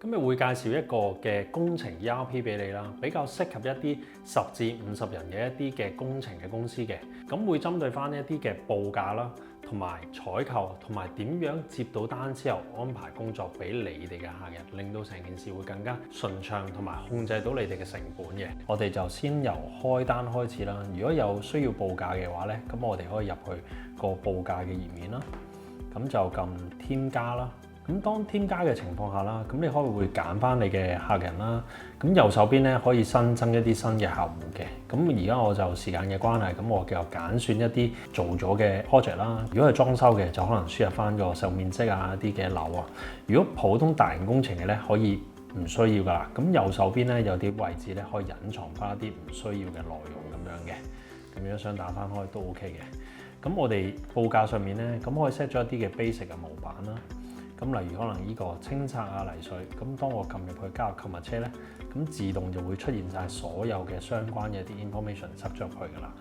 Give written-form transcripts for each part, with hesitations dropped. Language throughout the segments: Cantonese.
今日會介紹一個嘅工程 ERP 俾你啦，比較適合一啲10至50人嘅一啲嘅工程嘅公司嘅，咁會針對翻一啲嘅報價啦，同埋採購，同埋點樣接到單之後安排工作俾你哋嘅客人，令到成件事會更加順暢，同埋控制到你哋嘅成本嘅。我哋就先由開單開始啦。如果有需要報價嘅話咧，咁我哋可以入去個報價嘅頁面啦，咁就撳添加啦。咁當添加嘅情況下啦，咁你可以會揀翻你嘅客人啦。咁右手邊咧可以新增一啲新嘅客戶嘅。咁而家我就時間嘅關係，咁我就揀選一啲做咗嘅 project 啦。如果係裝修嘅，就可能輸入翻個使用面積啊、一啲嘅樓啊。如果普通大型工程嘅咧，可以唔需要噶啦。咁右手邊咧有啲位置咧可以隱藏翻一啲唔需要嘅內容咁樣嘅。咁樣想打翻開都 OK 嘅。咁我哋報價上面咧，咁可以 set 咗一啲嘅 basic 嘅模板啦。咁例如可能呢個清拆啊泥水，咁當我撳入去加入購物車咧，咁自動就會出現晒所有嘅相關嘅啲 information 塞咗入去㗎啦。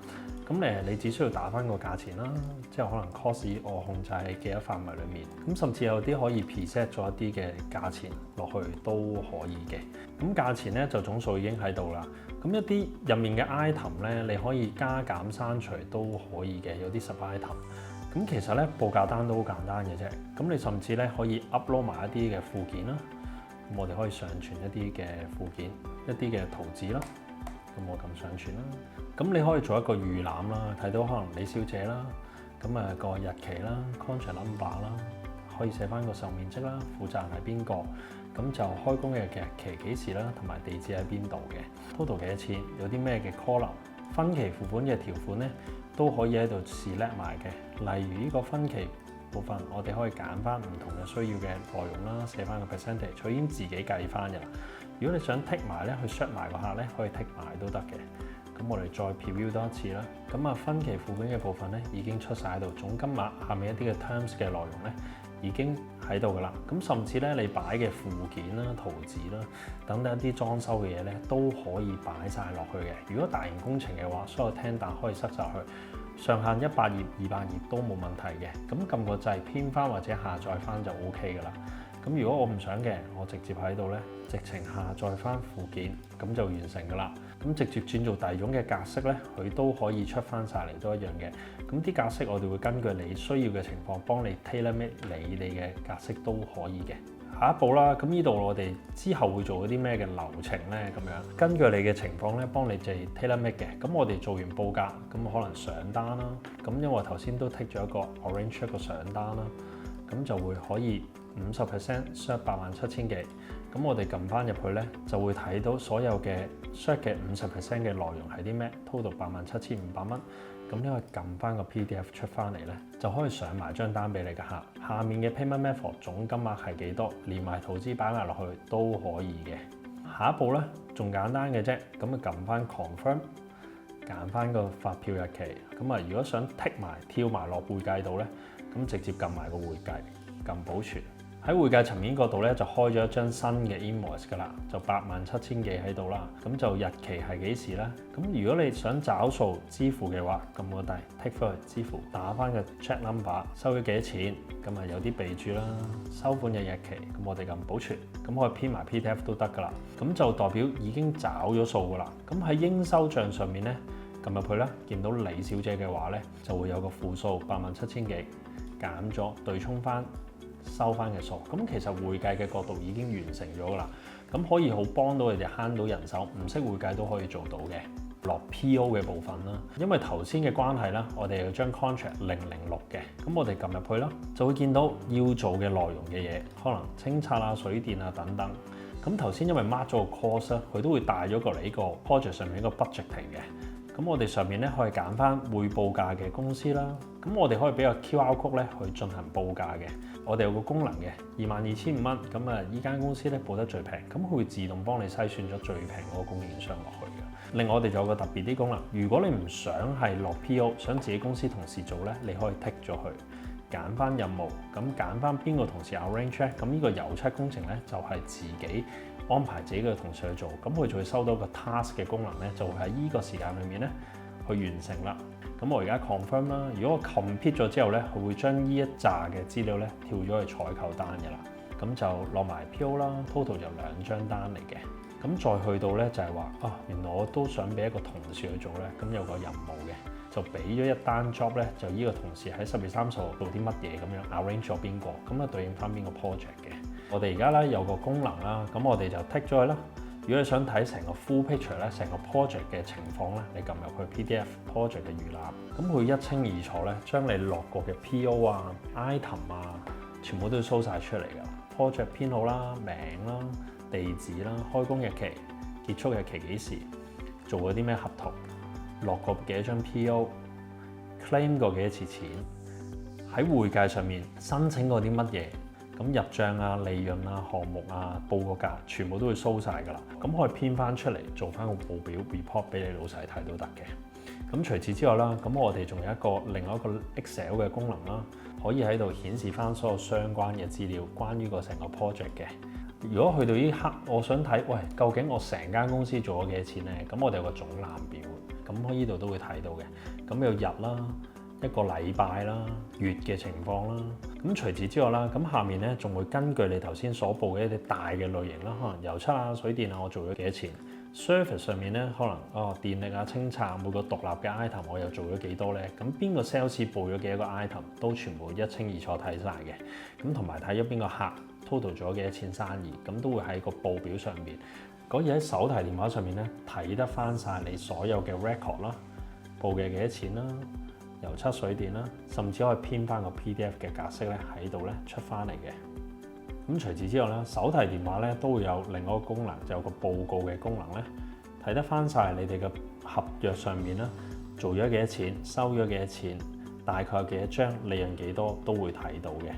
咁你只需要打翻個價錢啦，即係可能 cost 我控制喺幾多範圍裡面，咁甚至有啲可以 preset 咗一啲嘅價錢落去都可以嘅。咁價錢咧就總數已經喺度啦。咁一啲入面嘅 item 咧，你可以加減刪除都可以嘅，有啲 sub item。咁其實咧報價單都好簡單嘅啫，咁你甚至咧可以 upload 埋一啲嘅附件啦，咁我哋可以上傳一啲嘅附件，一啲嘅圖紙啦，咁我撳上傳啦，咁你可以做一個預覽啦，睇到可能李小姐啦，咁個日期啦 ，contract number 啦，可以寫翻個使用面積啦，負責人係邊個，咁就開工嘅日期幾時啦，同埋地址喺邊度嘅 ，total 幾多錢，有啲咩嘅 column，分期付款嘅條款咧都可以喺度 select 埋嘅。例如呢個分期部分，我哋可以揀翻唔同嘅需要嘅內容啦，寫翻個 percentage，佢已經自己計翻嘅啦。如果你想剔埋咧，去 shut 埋個客咧，可以剔埋都得嘅。咁我哋再 preview 多一次啦。咁分期付款嘅部分咧已經出晒喺度，總金額下面一啲嘅 terms 嘅內容咧已經喺度噶啦。咁甚至咧你擺嘅附件啦、圖紙啦等等一啲裝修嘅嘢咧都可以擺晒落去嘅。如果大型工程嘅話，所有聽單可以塞晒去。上限100頁、200頁都冇問題嘅，咁撳個掣編翻或者下載翻就 OK 噶啦。咁如果我唔想嘅，我直接喺度咧，直情下載翻附件，咁就完成噶啦。咁直接轉做第二種嘅格式咧，佢都可以出翻晒嚟都一樣嘅。咁啲格式我哋會根據你需要嘅情況幫你 tailor-make 你哋嘅格式都可以嘅。下一步啦，咁呢度我哋之後會做啲咩嘅流程咧？咁樣根據你嘅情況咧，幫你哋 tailor-make 嘅。咁我哋做完報價，咁可能上單啦。咁因為我頭先都剔咗一個 arrange 一個上單啦，咁就會可以50% share 87000幾。咁我哋撳翻入去咧，就會睇到所有嘅 share 嘅50% 嘅內容係啲咩 ，total 87500蚊。咁呢個撳翻個 PDF 出翻嚟咧，就可以上埋張單俾你嘅客。下面嘅 payment method 總金額係幾多，連埋圖紙擺埋落去都可以嘅。下一步咧仲簡單嘅啫，咁撳翻 confirm， 揀翻個發票日期。咁如果想剔埋跳埋落會計度咧，咁直接撳埋個會計，撳保存。喺會計層面嗰度咧，就開咗一張新嘅 invoice 㗎啦，就87000幾喺度啦。咁就日期係幾時咧？咁如果你想找數支付嘅話，撳個掣 tick 翻去支付，打翻個 check number， 收咗幾多錢？咁有啲備註啦，收款嘅日期。咁我哋撳保存，咁可以編埋 PDF 都得㗎啦。咁就代表已經找咗數㗎啦。咁喺應收帳上面咧，撳入去咧，見到李小姐嘅話咧，就會有個負數87000幾，減咗對沖翻。收翻嘅數，咁其實會計嘅角度已經完成咗㗎啦，咁可以好幫到你哋慳到人手，唔識會計都可以做到嘅。落 PO 嘅部分啦，因為頭先嘅關係啦，我哋有張 contract 006嘅，咁我哋撳入去啦，就會見到要做嘅內容嘅嘢，可能清拆啊、水電啊等等。咁頭先因為 mark 咗個 cost 咧，佢都會帶咗過嚟呢個 project 上面一個 budgeting 嘅。咁我哋上面咧可以揀翻會報價嘅公司啦，咁我哋可以俾個 QR code 咧去進行報價嘅。我哋有個功能嘅22500蚊，咁依間公司咧報得最平，咁佢會自動幫你篩選咗最平嗰個供應商落去嘅。另外我哋仲有個特別啲功能，如果你唔想係落 PO， 想自己公司同事做咧，你可以剔咗佢，揀翻任務，咁揀翻邊個同事 arrange 咧，咁呢個油漆工程咧就係自己安排自己嘅同事去做，咁佢就會收到個 task 嘅功能咧，就會喺呢個時間裏面咧去完成啦。咁我而家 confirm 啦，如果我 complete 咗之後咧，佢會將呢一紮嘅資料咧跳咗去採購單嘅啦。咁就落埋 PO 啦，total 就2張單嚟嘅。咁再去到咧就係話原來我都想俾一個同事去做咧，咁有個任務嘅，就俾咗一單 job 咧，就呢個同事喺10月30號做啲乜嘢咁樣 arrange 咗邊個，咁啊對應翻邊個 project 嘅。我哋而家咧有個功能啦，咁我哋就 tick 咗佢啦。如果你想睇成個 full picture 咧，成個 project 嘅情況咧，你撳入去 PDF project 嘅預覽，咁佢一清二楚咧，將你落過嘅 PO 啊、item 啊，全部都 show 晒出嚟㗎。project 編號啦、名啦、地址啦、開工日期、結束日期幾時、做過啲咩合同、落過幾多張 PO、claim 過幾多次錢、喺會計上面申請過啲乜嘢。咁入帳啊、利潤啊、項目啊、報個價，全部都會 show 晒㗎啦。咁可以編翻出嚟，做翻個報表 report 俾你老細睇都得嘅。咁除此之外啦，咁我哋仲有另外一個 Excel 嘅功能啦，可以喺度顯示翻所有相關嘅資料，關於個成個 project 嘅。如果去到呢刻，我想睇，究竟我成間公司做咗幾多錢咧？咁我哋有個總覽表，咁我呢度都會睇到嘅。咁有日啦，一個禮拜啦、月嘅情況啦，咁除此之外啦，咁下面咧仲會根據你頭先所報嘅一啲大嘅類型啦，可能油漆啊、水電啊，我做咗幾多錢 ？Service 上面咧，可能電力啊、清拆每個獨立嘅 item 我又做咗幾多咧？咁邊個 sales 報咗幾多個 item 都全部一清二楚睇晒嘅，咁同埋睇咗邊個客 total 咗幾多錢生意，咁都會喺個報表上面，可以喺手提電話上面咧睇得翻晒你所有嘅 record 啦，報嘅幾多錢啦。油漆水電啦，甚至可以編翻個 PDF 嘅格式咧喺度咧出翻嚟嘅。咁除此之外咧，手提電話咧都會有另外一個功能，就有個報告嘅功能咧，睇得翻晒你哋嘅合約上面啦，做咗幾多錢，收咗幾多錢，大概有幾多張，利潤幾多都會睇到嘅。